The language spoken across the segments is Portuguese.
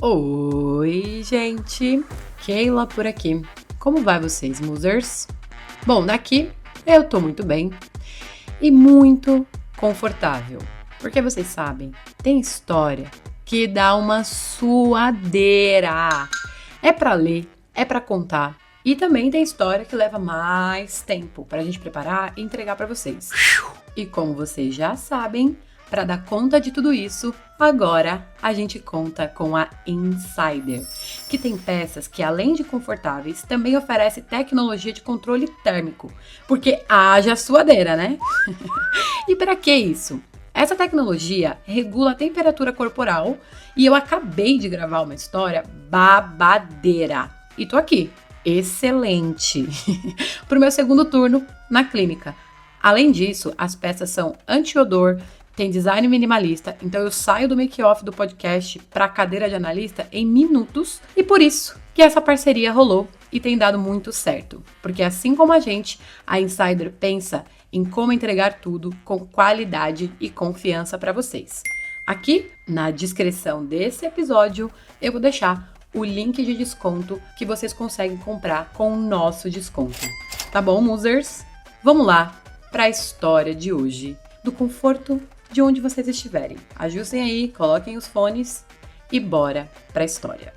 Oi, gente! Keila por aqui. Como vai vocês, musers? Bom, daqui eu tô muito bem e muito confortável. Porque vocês sabem, tem história que dá uma suadeira. É pra ler, é pra contar. E também tem história que leva mais tempo pra gente preparar e entregar pra vocês. E como vocês já sabem, para dar conta de tudo isso, agora a gente conta com a Insider, que tem peças que, além de confortáveis, também oferece tecnologia de controle térmico, porque haja suadeira, né? E para que isso? Essa tecnologia regula a temperatura corporal e eu acabei de gravar uma história babadeira. E tô aqui, excelente, pro meu segundo turno na clínica. Além disso, as peças são anti-odor, tem design minimalista, então eu saio do make-off do podcast para a cadeira de analista em minutos e por isso que essa parceria rolou e tem dado muito certo. Porque assim como a Insider pensa em como entregar tudo com qualidade e confiança para vocês. Aqui na descrição desse episódio eu vou deixar o link de desconto que vocês conseguem comprar com o nosso desconto. Tá bom, musers? Vamos lá para a história de hoje, do conforto de onde vocês estiverem. Ajustem aí, coloquem os fones e bora para a história.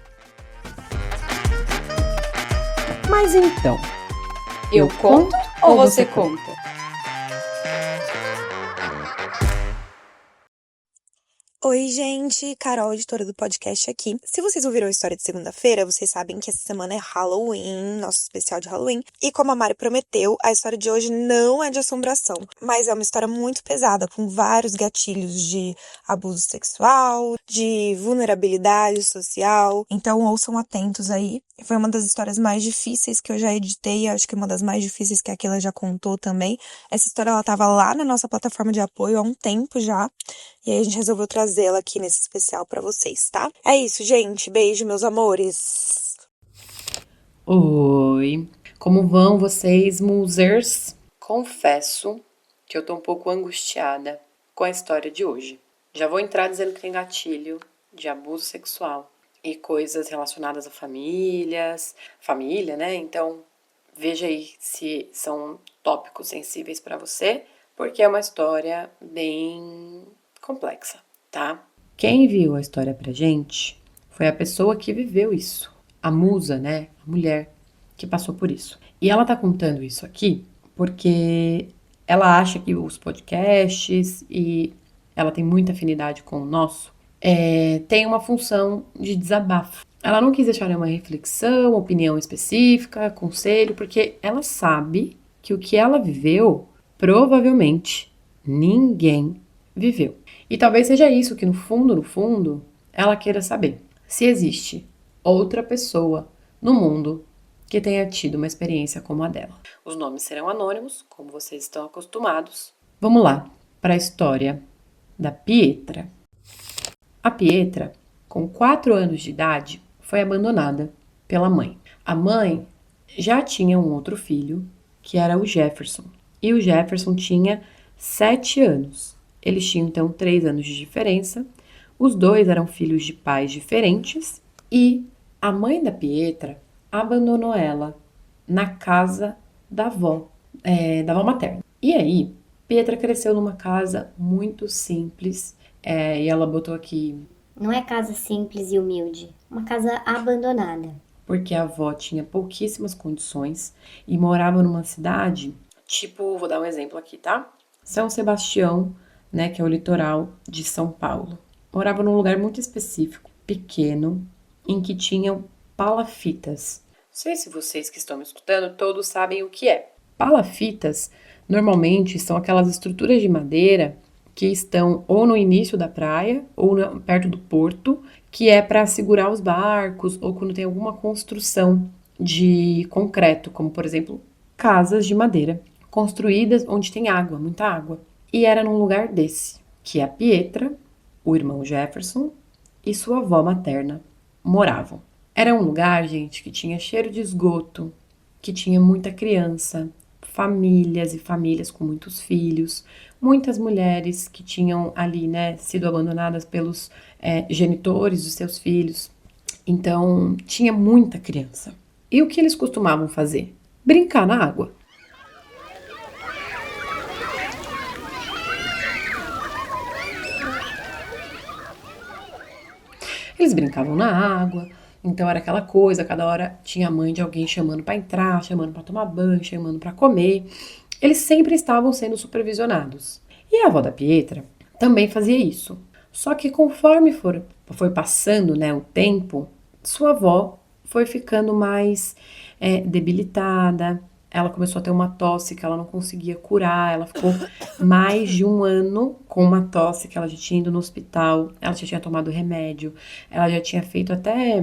Mas então, eu conto ou você conta? Oi, gente, Carol, editora do podcast aqui. Se vocês ouviram a história de segunda-feira, vocês sabem que essa semana é Halloween, nosso especial de Halloween. E como a Mari prometeu, a história de hoje não é de assombração, mas é uma história muito pesada, com vários gatilhos de abuso sexual, de vulnerabilidade social. Então ouçam atentos aí. Foi uma das histórias mais difíceis que eu já editei, acho que uma das mais difíceis que a Keila já contou também. Essa história, ela tava lá na nossa plataforma de apoio há um tempo já, e aí a gente resolveu trazê-la aqui nesse especial pra vocês, tá? É isso, gente. Beijo, meus amores. Oi, como vão vocês, musers? Confesso que eu tô um pouco angustiada com a história de hoje. Já vou entrar dizendo que tem gatilho de abuso sexual e coisas relacionadas a família, né? Então, veja aí se são tópicos sensíveis para você, porque é uma história bem complexa, tá? Quem enviou a história pra gente foi a pessoa que viveu isso, a musa, né? A mulher que passou por isso. E ela tá contando isso aqui porque ela acha que os podcasts, e ela tem muita afinidade com o nosso, tem uma função de desabafo. Ela não quis deixar nenhuma reflexão, opinião específica, conselho, porque ela sabe que o que ela viveu, provavelmente, ninguém viveu. E talvez seja isso que, no fundo, ela queira saber. Se existe outra pessoa no mundo que tenha tido uma experiência como a dela. Os nomes serão anônimos, como vocês estão acostumados. Vamos lá para a história da Pietra. A Pietra, com 4 anos de idade, foi abandonada pela mãe. A mãe já tinha um outro filho, que era o Jefferson. E o Jefferson tinha 7 anos. Eles tinham, então, 3 anos de diferença. Os dois eram filhos de pais diferentes. E a mãe da Pietra abandonou ela na casa da avó materna. E aí, Pietra cresceu numa casa muito simples. E ela botou aqui... Não é casa simples e humilde, uma casa abandonada. Porque a avó tinha pouquíssimas condições e morava numa cidade, tipo, vou dar um exemplo aqui, tá? São Sebastião, né, que é o litoral de São Paulo. Morava num lugar muito específico, pequeno, em que tinham palafitas. Não sei se vocês que estão me escutando todos sabem o que é. Palafitas, normalmente, são aquelas estruturas de madeira que estão ou no início da praia ou perto do porto, que é para segurar os barcos ou quando tem alguma construção de concreto, como, por exemplo, casas de madeira construídas onde tem água, muita água. E era num lugar desse que a Pietra, o irmão Jefferson e sua avó materna moravam. Era um lugar, gente, que tinha cheiro de esgoto, que tinha muita criança, famílias e famílias com muitos filhos, muitas mulheres que tinham ali, né, sido abandonadas pelos genitores dos seus filhos. Então, tinha muita criança. E o que eles costumavam fazer? Brincar na água. Eles brincavam na água, então era aquela coisa, cada hora tinha a mãe de alguém chamando para entrar, chamando para tomar banho, chamando para comer. Eles sempre estavam sendo supervisionados. E a avó da Pietra também fazia isso. Só que conforme foi passando, né, o tempo, sua avó foi ficando mais debilitada. Ela começou a ter uma tosse que ela não conseguia curar. Ela ficou mais de um ano com uma tosse que ela já tinha ido no hospital. Ela já tinha tomado remédio. Ela já tinha feito até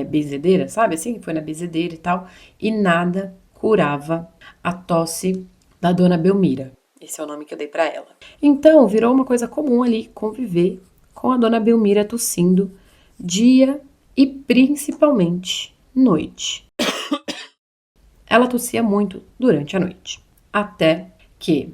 benzedeira, sabe assim? Foi na benzedeira e tal. E nada curava a tosse da dona Belmira. Esse é o nome que eu dei pra ela. Então, virou uma coisa comum ali conviver com a dona Belmira tossindo dia e principalmente noite. Ela tossia muito durante a noite. Até que,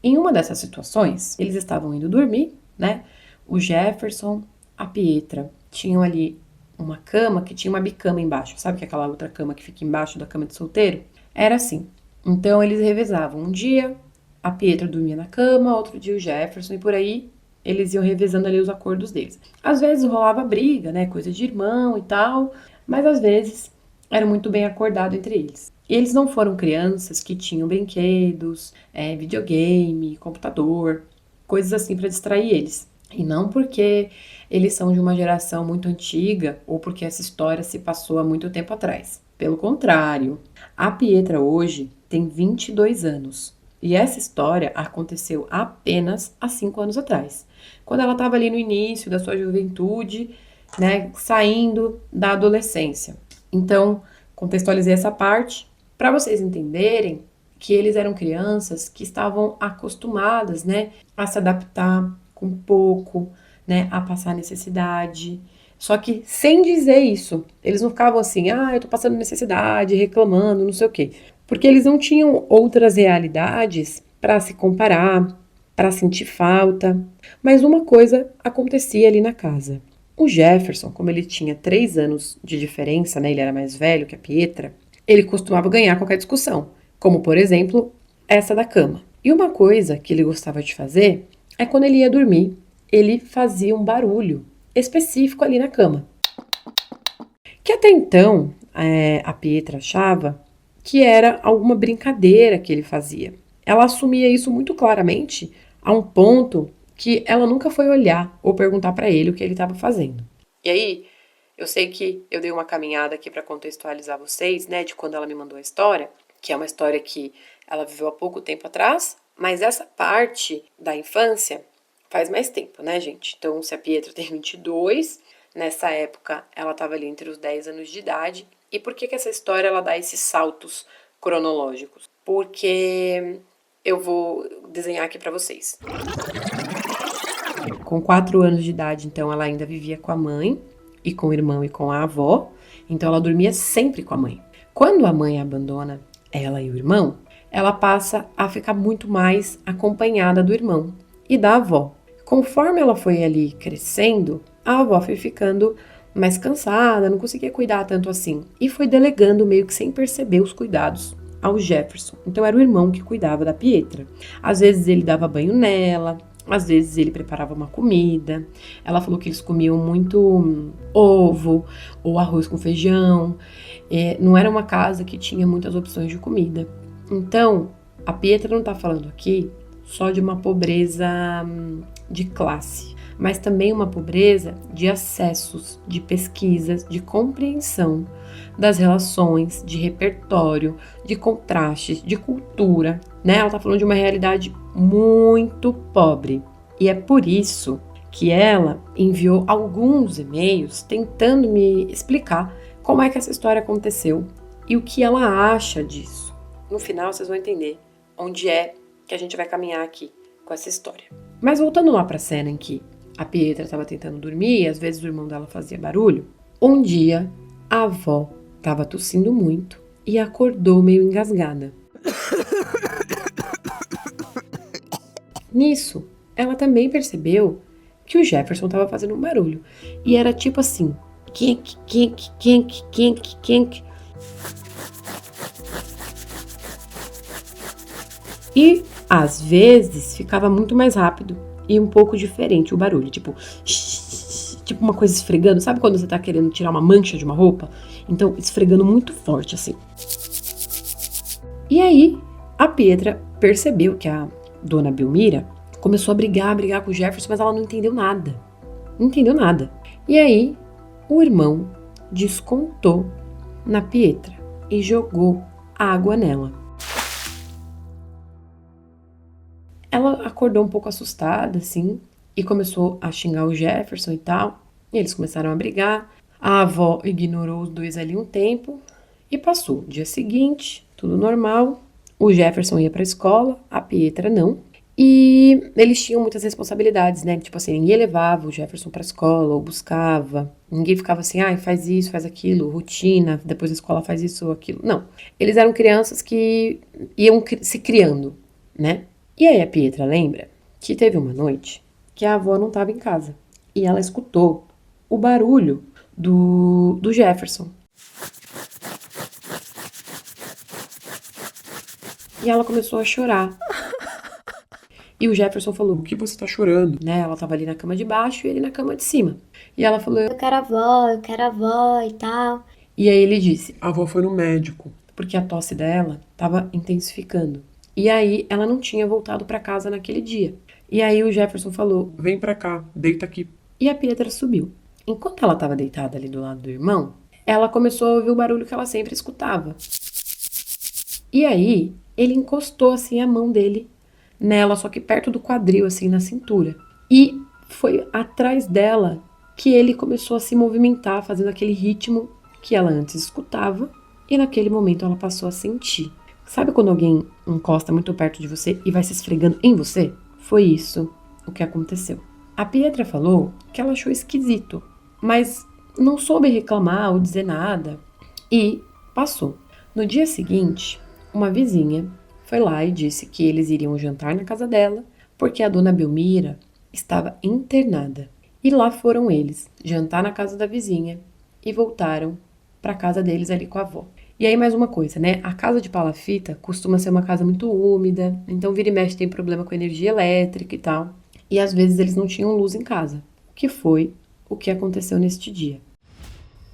em uma dessas situações, eles estavam indo dormir, né? O Jefferson, a Pietra, tinham ali uma cama que tinha uma bicama embaixo. Sabe que é aquela outra cama que fica embaixo da cama de solteiro? Era assim. Então, eles revezavam. Um dia, a Pietra dormia na cama, outro dia o Jefferson, e por aí eles iam revezando ali os acordos deles. Às vezes rolava briga, né? Coisa de irmão e tal, mas às vezes era muito bem acordado entre eles. E eles não foram crianças que tinham brinquedos, videogame, computador, coisas assim para distrair eles. E não porque eles são de uma geração muito antiga ou porque essa história se passou há muito tempo atrás. Pelo contrário, a Pietra hoje tem 22 anos. E essa história aconteceu apenas há 5 anos atrás. Quando ela estava ali no início da sua juventude, né, saindo da adolescência. Então, contextualizei essa parte para vocês entenderem que eles eram crianças que estavam acostumadas, né, a se adaptar com pouco, né, a passar necessidade. Só que sem dizer isso, eles não ficavam assim, eu tô passando necessidade, reclamando, não sei o quê. Porque eles não tinham outras realidades para se comparar, para sentir falta. Mas uma coisa acontecia ali na casa. O Jefferson, como ele tinha 3 anos de diferença, né, ele era mais velho que a Pietra, ele costumava ganhar qualquer discussão, como, por exemplo, essa da cama. E uma coisa que ele gostava de fazer é quando ele ia dormir, ele fazia um barulho específico ali na cama. Que até então, a Pietra achava que era alguma brincadeira que ele fazia. Ela assumia isso muito claramente, a um ponto que ela nunca foi olhar ou perguntar para ele o que ele estava fazendo. E aí, eu sei que eu dei uma caminhada aqui para contextualizar vocês, né, de quando ela me mandou a história, que é uma história que ela viveu há pouco tempo atrás, mas essa parte da infância faz mais tempo, né, gente? Então, se a Pietra tem 22, nessa época ela estava ali entre os 10 anos de idade. E por que essa história ela dá esses saltos cronológicos? Porque eu vou desenhar aqui para vocês. Com 4 anos de idade, então, ela ainda vivia com a mãe, e com o irmão e com a avó. Então, ela dormia sempre com a mãe. Quando a mãe abandona ela e o irmão, ela passa a ficar muito mais acompanhada do irmão e da avó. Conforme ela foi ali crescendo, a avó foi ficando mais cansada, não conseguia cuidar tanto assim. E foi delegando meio que sem perceber os cuidados ao Jefferson. Então era o irmão que cuidava da Pietra. Às vezes ele dava banho nela, às vezes ele preparava uma comida. Ela falou que eles comiam muito ovo ou arroz com feijão. Não era uma casa que tinha muitas opções de comida. Então, a Pietra não tá falando aqui só de uma pobreza de classe, mas também uma pobreza de acessos, de pesquisas, de compreensão das relações, de repertório, de contrastes, de cultura, né? Ela tá falando de uma realidade muito pobre. E é por isso que ela enviou alguns e-mails tentando me explicar como é que essa história aconteceu e o que ela acha disso. No final, vocês vão entender onde é que a gente vai caminhar aqui com essa história. Mas voltando lá para a cena em que a Pietra estava tentando dormir e às vezes o irmão dela fazia barulho, um dia a avó estava tossindo muito e acordou meio engasgada. Nisso, ela também percebeu que o Jefferson estava fazendo um barulho. E era tipo assim, Quink, quink, quink, quink, quink. E, às vezes, ficava muito mais rápido e um pouco diferente o barulho. Tipo uma coisa esfregando. Sabe quando você tá querendo tirar uma mancha de uma roupa? Então, esfregando muito forte, assim. E aí, a Pietra percebeu que a dona Belmira começou a brigar com o Jefferson, mas ela não entendeu nada. Não entendeu nada. E aí, o irmão descontou na Pietra e jogou água nela. Ela acordou um pouco assustada, assim, e começou a xingar o Jefferson e tal. E eles começaram a brigar. A avó ignorou os dois ali um tempo e passou. Dia seguinte, tudo normal. O Jefferson ia pra escola, a Pietra não. E eles tinham muitas responsabilidades, né? Tipo assim, ninguém levava o Jefferson pra escola ou buscava. Ninguém ficava assim, faz isso, faz aquilo, rotina, depois da escola faz isso ou aquilo. Não. Eles eram crianças que iam se criando, né? E aí a Pietra lembra que teve uma noite que a avó não estava em casa. E ela escutou o barulho do Jefferson. E ela começou a chorar. E o Jefferson falou, o que você tá chorando? Né? Ela tava ali na cama de baixo e ele na cama de cima. E ela falou, eu quero a avó e tal. E aí ele disse, a avó foi no médico. Porque a tosse dela tava intensificando. E aí ela não tinha voltado pra casa naquele dia. E aí o Jefferson falou, vem pra cá, deita aqui. E a Pietra subiu. Enquanto ela tava deitada ali do lado do irmão, ela começou a ouvir o barulho que ela sempre escutava. E aí ele encostou assim a mão dele nela, só que perto do quadril, assim, na cintura. E foi atrás dela que ele começou a se movimentar, fazendo aquele ritmo que ela antes escutava, e naquele momento ela passou a sentir. Sabe quando alguém encosta muito perto de você e vai se esfregando em você? Foi isso o que aconteceu. A Pietra falou que ela achou esquisito, mas não soube reclamar ou dizer nada, e passou. No dia seguinte, uma vizinha foi lá e disse que eles iriam jantar na casa dela, porque a dona Belmira estava internada. E lá foram eles, jantar na casa da vizinha, e voltaram para a casa deles ali com a avó. E aí mais uma coisa, né? A casa de palafita costuma ser uma casa muito úmida, então vira e mexe tem problema com energia elétrica e tal. E às vezes eles não tinham luz em casa, que foi o que aconteceu neste dia.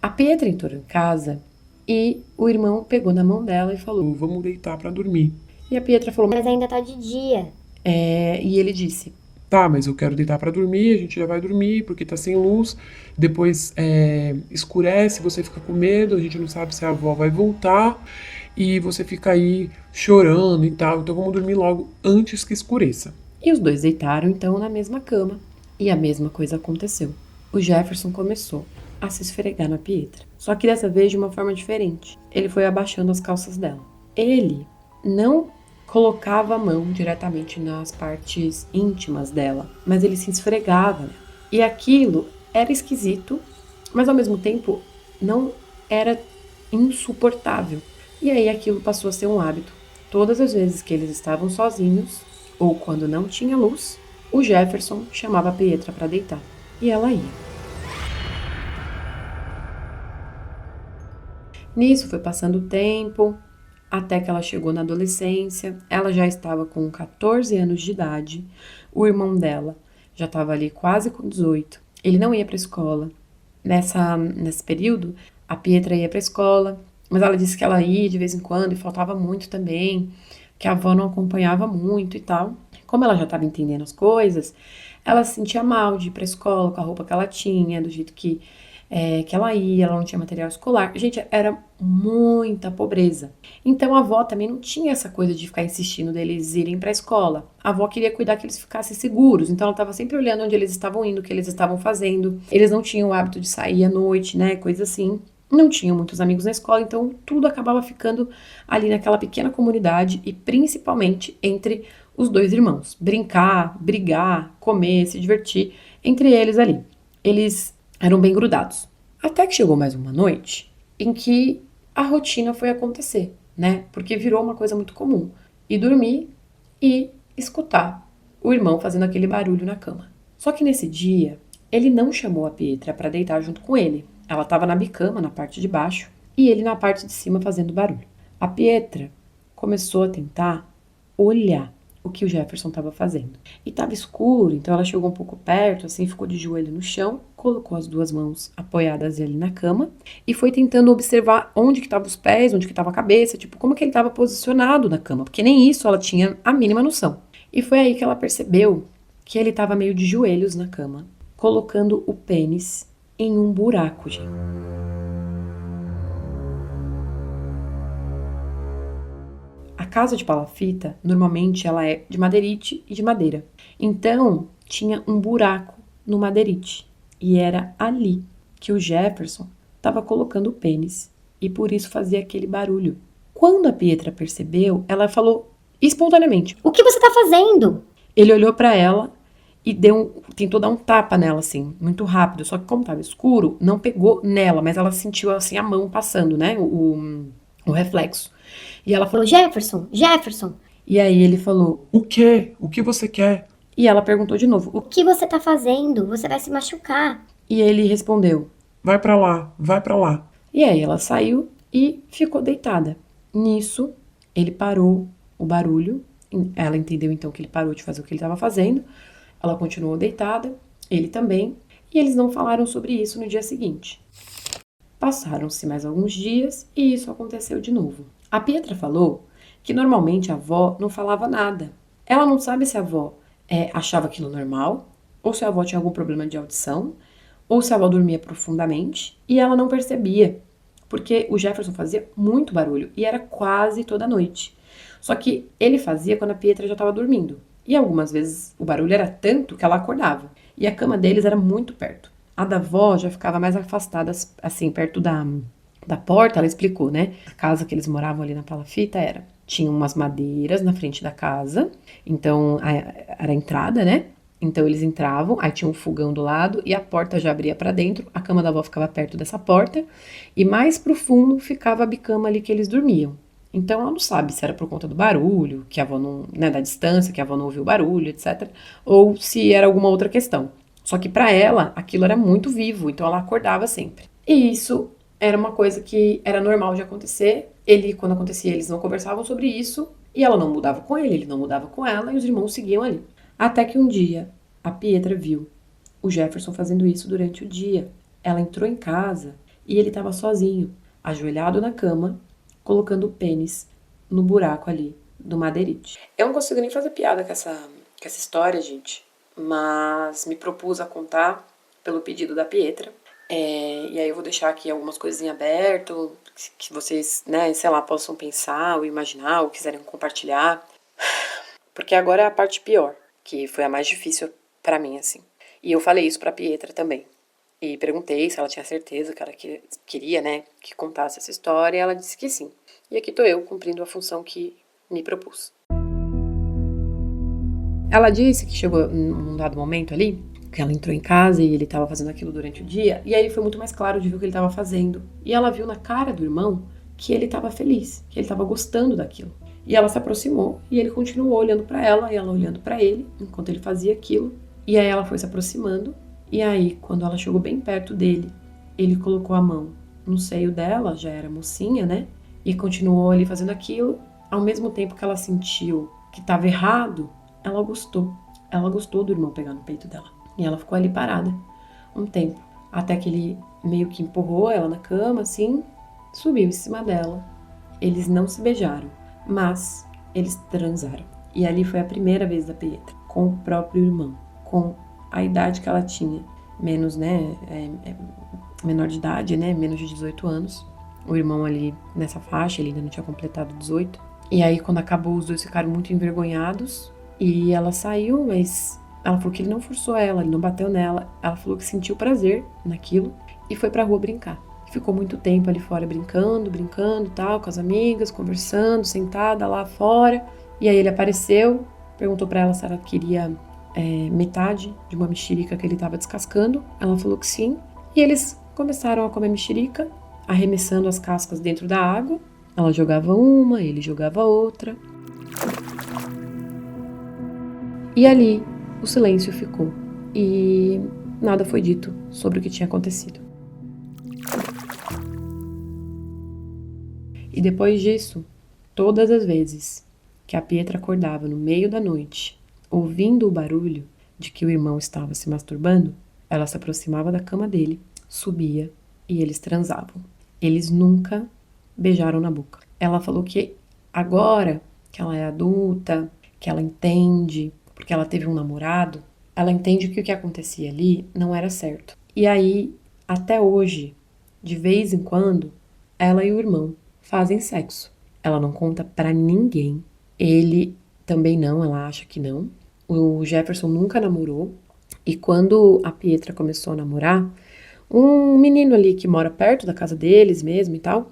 A Pietra entrou em casa e o irmão pegou na mão dela e falou, vamos deitar para dormir. E a Pietra falou, Mas ainda tá de dia. E ele disse, tá, mas eu quero deitar pra dormir, a gente já vai dormir porque tá sem luz, depois escurece, você fica com medo, a gente não sabe se a avó vai voltar e você fica aí chorando e tal, então vamos dormir logo antes que escureça. E os dois deitaram então na mesma cama e a mesma coisa aconteceu. O Jefferson começou a se esfregar na Pietra, só que dessa vez de uma forma diferente. Ele foi abaixando as calças dela. Ele não colocava a mão diretamente nas partes íntimas dela, mas ele se esfregava, né? E aquilo era esquisito, mas ao mesmo tempo não era insuportável. E aí aquilo passou a ser um hábito. Todas as vezes que eles estavam sozinhos, ou quando não tinha luz, o Jefferson chamava a Pietra para deitar. E ela ia. Nisso foi passando o tempo, até que ela chegou na adolescência. Ela já estava com 14 anos de idade. O irmão dela já estava ali quase com 18. Ele não ia para a escola. Nesse período, a Pietra ia para a escola, mas ela disse que ela ia de vez em quando e faltava muito também, que a avó não acompanhava muito e tal. Como ela já estava entendendo as coisas, ela se sentia mal de ir para a escola com a roupa que ela tinha, do jeito que ela ia, ela não tinha material escolar. Gente, era muita pobreza. Então a avó também não tinha essa coisa de ficar insistindo deles irem para a escola. A avó queria cuidar que eles ficassem seguros, então ela estava sempre olhando onde eles estavam indo, o que eles estavam fazendo. Eles não tinham o hábito de sair à noite, né, coisa assim. Não tinham muitos amigos na escola, então tudo acabava ficando ali naquela pequena comunidade e principalmente entre os dois irmãos. Brincar, brigar, comer, se divertir entre eles ali. Eles eram bem grudados. Até que chegou mais uma noite em que a rotina foi acontecer, né? Porque virou uma coisa muito comum. Ir dormir e escutar o irmão fazendo aquele barulho na cama. Só que nesse dia, ele não chamou a Pietra para deitar junto com ele. Ela estava na bicama, na parte de baixo, e ele na parte de cima fazendo barulho. A Pietra começou a tentar olhar o que o Jefferson estava fazendo. E estava escuro, então ela chegou um pouco perto, assim, ficou de joelho no chão, colocou as 2 mãos apoiadas ali na cama e foi tentando observar onde que estavam os pés, onde que estava a cabeça, tipo, como que ele estava posicionado na cama, porque nem isso ela tinha a mínima noção. E foi aí que ela percebeu que ele estava meio de joelhos na cama, colocando o pênis em um buraco, gente. A casa de palafita, normalmente, ela é de madeirite e de madeira. Então, tinha um buraco no madeirite. E era ali que o Jefferson estava colocando o pênis. E por isso fazia aquele barulho. Quando a Pietra percebeu, ela falou espontaneamente: O que você tá fazendo? Ele olhou para ela e tentou dar um tapa nela, assim, muito rápido. Só que como estava escuro, não pegou nela, mas ela sentiu, assim, a mão passando, né, o reflexo. E ela falou: Jefferson, Jefferson, E aí ele falou, O quê? O que você quer? e ela perguntou de novo, o que você tá fazendo? Você vai se machucar. e ele respondeu. Vai pra lá, vai pra lá. E aí ela saiu e ficou deitada. Nisso, ele parou o barulho. Ela entendeu então que ele parou de fazer o que ele estava fazendo. Ela continuou deitada, ele também, e eles não falaram sobre isso no dia seguinte. Passaram-se mais alguns dias e isso aconteceu de novo. A Pietra falou que normalmente a avó não falava nada. Ela não sabe se a avó achava aquilo normal, ou se a avó tinha algum problema de audição, ou se a avó dormia profundamente, e ela não percebia, porque o Jefferson fazia muito barulho, e era quase toda noite. Só que ele fazia quando a Pietra já estava dormindo, e algumas vezes o barulho era tanto que ela acordava, e a cama deles era muito perto. A da avó já ficava mais afastada, assim, perto da porta, ela explicou, né? A casa que eles moravam ali na Palafita tinha umas madeiras na frente da casa, então era a entrada, né? Então eles entravam, aí tinha um fogão do lado e a porta já abria pra dentro, a cama da avó ficava perto dessa porta e mais pro fundo ficava a bicama ali que eles dormiam. Então ela não sabe se era por conta do barulho, que a avó não, né, da distância, que a avó não ouviu o barulho, etc, ou se era alguma outra questão. Só que pra ela aquilo era muito vivo, então ela acordava sempre. E isso era uma coisa que era normal de acontecer. Quando acontecia, eles não conversavam sobre isso e ela não mudava com ele não mudava com ela e os irmãos seguiam ali. Até que um dia, a Pietra viu o Jefferson fazendo isso durante o dia. Ela entrou em casa e ele estava sozinho, ajoelhado na cama, colocando o pênis no buraco ali do madeirite. Eu não consigo nem fazer piada com essa história, gente, mas me propus a contar pelo pedido da Pietra. E aí eu vou deixar aqui algumas coisas em aberto, que vocês, né, sei lá, possam pensar ou imaginar ou quiserem compartilhar. Porque agora é a parte pior, que foi a mais difícil pra mim, assim. E eu falei isso pra Pietra também. E perguntei se ela tinha certeza que ela queria, né, que contasse essa história, e ela disse que sim. E aqui tô eu cumprindo a função que me propus. Ela disse que chegou num dado momento ali, que ela entrou em casa e ele estava fazendo aquilo durante o dia, e aí foi muito mais claro de ver o que ele estava fazendo. E ela viu na cara do irmão que ele estava feliz, que ele estava gostando daquilo. E ela se aproximou e ele continuou olhando para ela e ela olhando para ele enquanto ele fazia aquilo. E aí ela foi se aproximando e aí quando ela chegou bem perto dele, ele colocou a mão no seio dela, já era mocinha, né? E continuou ali fazendo aquilo. Ao mesmo tempo que ela sentiu que estava errado, ela gostou. Ela gostou do irmão pegar no peito dela. E ela ficou ali parada um tempo, até que ele meio que empurrou ela na cama, assim, subiu em cima dela. Eles não se beijaram, mas eles transaram. E ali foi a primeira vez da Pietra, com o próprio irmão, com a idade que ela tinha, menos, né, menor de idade, né, menos de 18 anos. O irmão ali nessa faixa, ele ainda não tinha completado 18. E aí, quando acabou, os dois ficaram muito envergonhados e ela saiu, mas ela falou que ele não forçou ela, ele não bateu nela. Ela falou que sentiu prazer naquilo e foi pra rua brincar. Ficou muito tempo ali fora brincando, tal, com as amigas, conversando, sentada lá fora. E aí ele apareceu, perguntou pra ela se ela queria metade de uma mexerica que ele tava descascando. Ela falou que sim. E eles começaram a comer mexerica, arremessando as cascas dentro da água. Ela jogava uma, ele jogava outra. E ali o silêncio ficou e nada foi dito sobre o que tinha acontecido. E depois disso, todas as vezes que a Pietra acordava no meio da noite, ouvindo o barulho de que o irmão estava se masturbando, ela se aproximava da cama dele, subia e eles transavam. Eles nunca beijaram na boca. Ela falou que agora que ela é adulta, que ela entende, porque ela teve um namorado, ela entende que o que acontecia ali não era certo. E aí, até hoje, de vez em quando, ela e o irmão fazem sexo. Ela não conta pra ninguém. Ele também não, ela acha que não. O Jefferson nunca namorou. E quando a Pietra começou a namorar, um menino ali que mora perto da casa deles mesmo e tal,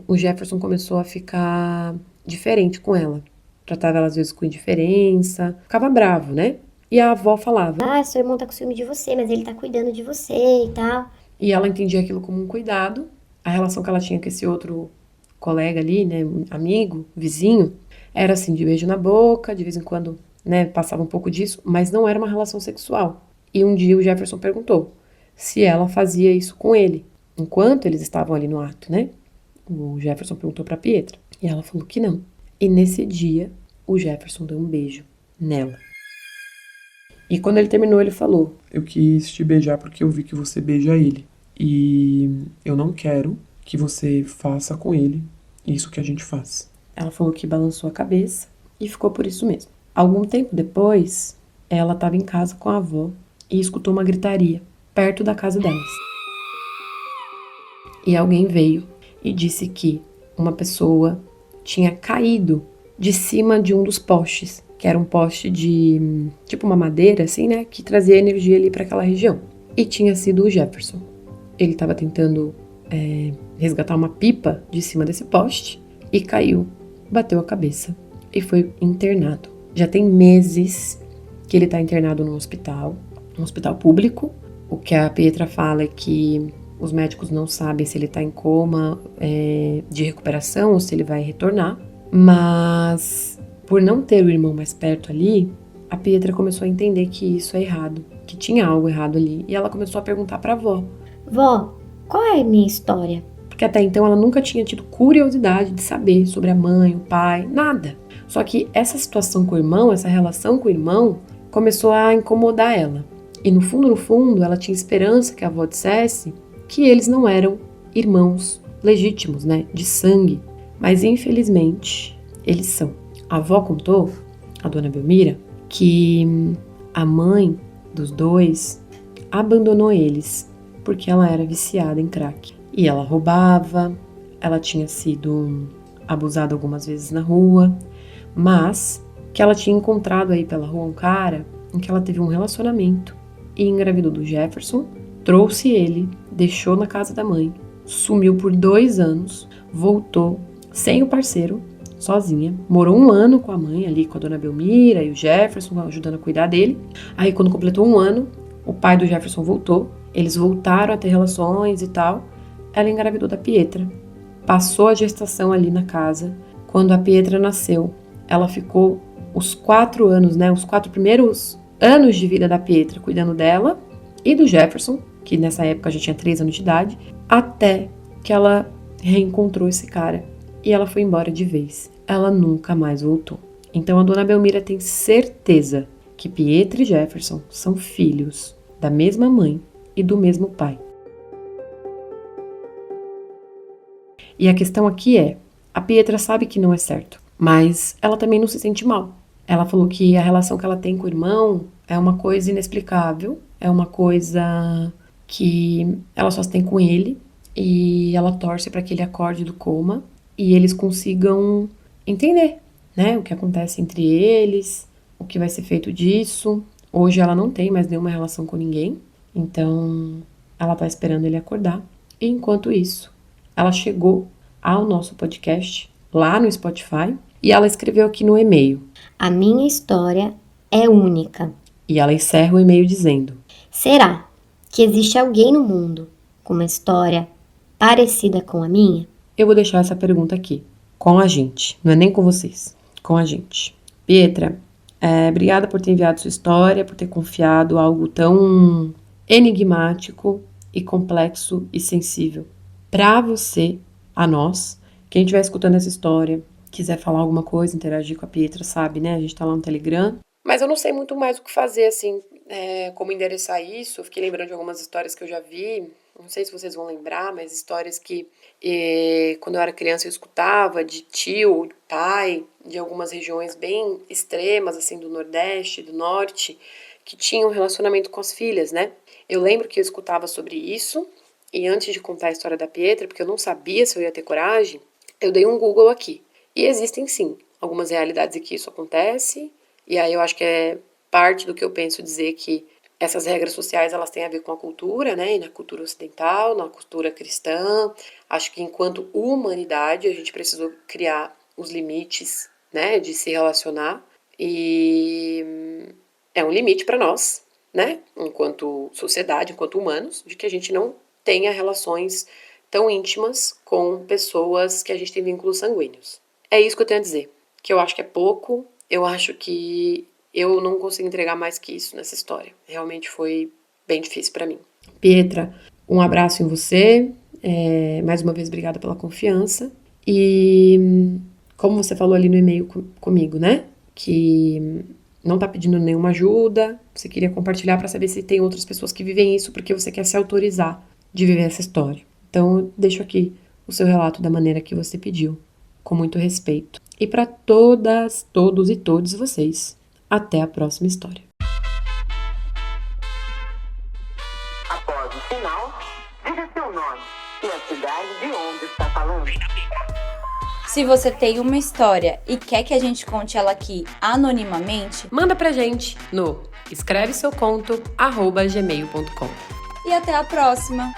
o Jefferson começou a ficar diferente com ela. Tratava ela às vezes com indiferença, ficava bravo, né? E a avó falava. Ah, seu irmão tá com ciúme de você, mas ele tá cuidando de você e tal. E ela entendia aquilo como um cuidado. A relação que ela tinha com esse outro colega ali, né, amigo, vizinho, era assim, de beijo na boca, de vez em quando, né, passava um pouco disso, mas não era uma relação sexual. E um dia o Jefferson perguntou se ela fazia isso com ele, enquanto eles estavam ali no ato, né? O Jefferson perguntou pra Pietra, e ela falou que não. E nesse dia, o Jefferson deu um beijo nela. E quando ele terminou, ele falou: Eu quis te beijar porque eu vi que você beija ele. E eu não quero que você faça com ele isso que a gente faz. Ela falou que balançou a cabeça e ficou por isso mesmo. Algum tempo depois, ela estava em casa com a avó e escutou uma gritaria perto da casa delas. E alguém veio e disse que uma pessoa tinha caído de cima de um dos postes, que era um poste de, tipo uma madeira assim, né, que trazia energia ali para aquela região. E tinha sido o Jefferson. Ele estava tentando resgatar uma pipa de cima desse poste e caiu, bateu a cabeça e foi internado. Já tem meses que ele está internado no hospital, um hospital público. O que a Pietra fala é que os médicos não sabem se ele está em coma de recuperação ou se ele vai retornar. Mas por não ter o irmão mais perto ali, a Pietra começou a entender que isso é errado, que tinha algo errado ali. E ela começou a perguntar para a avó. Vó, qual é a minha história? Porque até então ela nunca tinha tido curiosidade de saber sobre a mãe, o pai, nada. Só que essa situação com o irmão, essa relação com o irmão, começou a incomodar ela. E no fundo, ela tinha esperança que a avó dissesse que eles não eram irmãos legítimos, né, de sangue. Mas infelizmente, eles são. A avó contou, a dona Belmira, que a mãe dos dois abandonou eles porque ela era viciada em crack. E ela roubava, ela tinha sido abusada algumas vezes na rua, mas que ela tinha encontrado aí pela rua um cara em que ela teve um relacionamento e engravidou do Jefferson, trouxe ele, deixou na casa da mãe, sumiu por 2 anos, voltou sem o parceiro, sozinha, morou 1 ano com a mãe ali, com a dona Belmira e o Jefferson, ajudando a cuidar dele. Aí quando completou 1 ano, o pai do Jefferson voltou, eles voltaram a ter relações e tal. Ela engravidou da Pietra, passou a gestação ali na casa. Quando a Pietra nasceu, ela ficou os 4 anos, né, os 4 primeiros anos de vida da Pietra cuidando dela e do Jefferson, que nessa época já tinha 3 anos de idade, até que ela reencontrou esse cara e ela foi embora de vez. Ela nunca mais voltou. Então a dona Belmira tem certeza que Pietra e Jefferson são filhos da mesma mãe e do mesmo pai. E a questão aqui é, a Pietra sabe que não é certo, mas ela também não se sente mal. Ela falou que a relação que ela tem com o irmão é uma coisa inexplicável, é uma coisa que ela só tem com ele, e ela torce para que ele acorde do coma e eles consigam entender, né, o que acontece entre eles, o que vai ser feito disso. Hoje ela não tem mais nenhuma relação com ninguém, então ela tá esperando ele acordar. E enquanto isso, ela chegou ao nosso podcast lá no Spotify e ela escreveu aqui no e-mail. A minha história é única. E ela encerra o e-mail dizendo: Será que existe alguém no mundo com uma história parecida com a minha? Eu vou deixar essa pergunta aqui, com a gente, não é nem com vocês, com a gente. Pietra, obrigada por ter enviado sua história, por ter confiado algo tão enigmático e complexo e sensível para você, a nós, Quem estiver escutando essa história, quiser falar alguma coisa, interagir com a Pietra, sabe, né? A gente tá lá no Telegram. Mas eu não sei muito mais o que fazer, assim, como endereçar isso. Eu fiquei lembrando de algumas histórias que eu já vi. Não sei se vocês vão lembrar, mas histórias que quando eu era criança eu escutava de tio, pai, de algumas regiões bem extremas, assim, do Nordeste, do Norte, que tinham relacionamento com as filhas, né? Eu lembro que eu escutava sobre isso, e antes de contar a história da Pietra, porque eu não sabia se eu ia ter coragem, eu dei um Google aqui. E existem, sim, algumas realidades em que isso acontece, e aí eu acho que é parte do que eu penso dizer que essas regras sociais, elas têm a ver com a cultura, né, e na cultura ocidental, na cultura cristã. Acho que enquanto humanidade, a gente precisou criar os limites, né, de se relacionar, e é um limite para nós, né, enquanto sociedade, enquanto humanos, de que a gente não tenha relações tão íntimas com pessoas que a gente tem vínculos sanguíneos. É isso que eu tenho a dizer, que eu acho que é pouco, eu acho que eu não consigo entregar mais que isso nessa história. Realmente foi bem difícil para mim. Pietra, um abraço em você, mais uma vez obrigada pela confiança, e como você falou ali no e-mail comigo, né, que não tá pedindo nenhuma ajuda, você queria compartilhar para saber se tem outras pessoas que vivem isso, porque você quer se autorizar de viver essa história. Então, eu deixo aqui o seu relato da maneira que você pediu, com muito respeito. E para todas, todos e todos vocês, até a próxima história. Após o sinal, diga seu nome e a cidade de onde está falando. Se você tem uma história e quer que a gente conte ela aqui anonimamente, manda pra gente no escreveseuconto@gmail.com. E até a próxima!